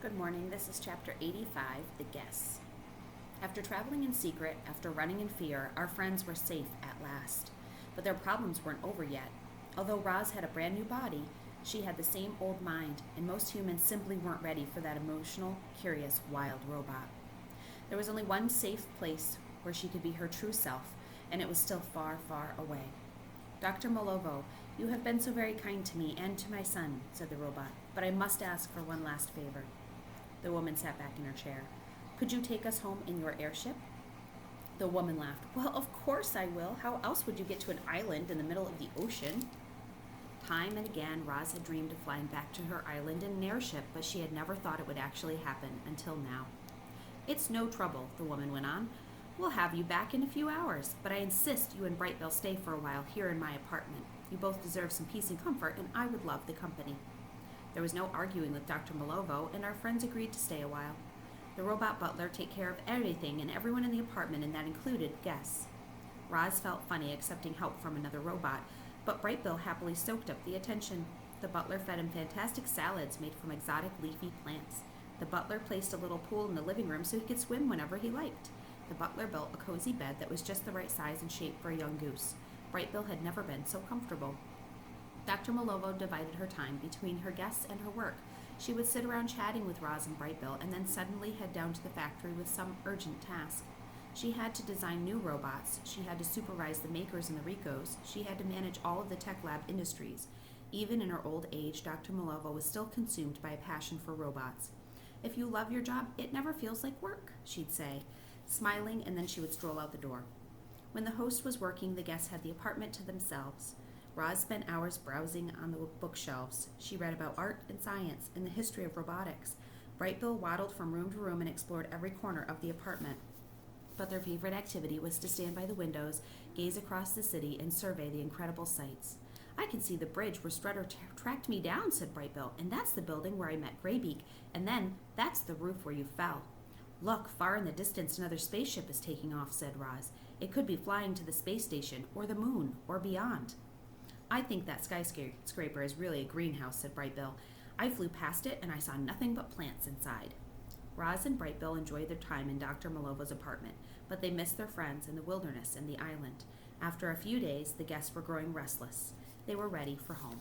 Good morning. This is chapter 85, The Guess. After traveling in secret, after running in fear, our friends were safe at last. But their problems weren't over yet. Although Roz had a brand new body, she had the same old mind, and most humans simply weren't ready for that emotional, curious, wild robot. There was only one safe place where she could be her true self, and it was still far, far away. Dr. Malovo, you have been so very kind to me and to my son, said the robot, but I must ask for one last favor. The woman sat back in her chair. Could you take us home in your airship? The woman laughed. Well, of course I will. How else would you get to an island in the middle of the ocean? Time and again, Roz had dreamed of flying back to her island in an airship, but she had never thought it would actually happen until now. It's no trouble, the woman went on. We'll have you back in a few hours, but I insist you and Brightbill stay for a while here in my apartment. You both deserve some peace and comfort, and I would love the company. There was no arguing with Dr. Malovo, and our friends agreed to stay a while. The robot butler take care of everything and everyone in the apartment, and that included guests. Roz felt funny accepting help from another robot, but Brightbill happily soaked up the attention. The butler fed him fantastic salads made from exotic leafy plants. The butler placed a little pool in the living room so he could swim whenever he liked. The butler built a cozy bed that was just the right size and shape for a young goose. Brightbill had never been so comfortable. Dr. Malovo divided her time between her guests and her work. She would sit around chatting with Roz and Brightbill and then suddenly head down to the factory with some urgent task. She had to design new robots. She had to supervise the makers and the Ricos. She had to manage all of the tech lab industries. Even in her old age, Dr. Malovo was still consumed by a passion for robots. If you love your job, it never feels like work, she'd say, smiling, and then she would stroll out the door. When the host was working, the guests had the apartment to themselves. Roz spent hours browsing on the bookshelves. She read about art and science and the history of robotics. Brightbill waddled from room to room and explored every corner of the apartment. But their favorite activity was to stand by the windows, gaze across the city, and survey the incredible sights. I can see the bridge where Strutter tracked me down, said Brightbill, and that's the building where I met Graybeak, and then that's the roof where you fell. Look, far in the distance another spaceship is taking off, said Roz. It could be flying to the space station, or the moon, or beyond. I think that skyscraper is really a greenhouse, said Brightbill. I flew past it and I saw nothing but plants inside. Roz and Brightbill enjoyed their time in Dr. Malovo's apartment, but they missed their friends in the wilderness and the island. After a few days, the guests were growing restless. They were ready for home.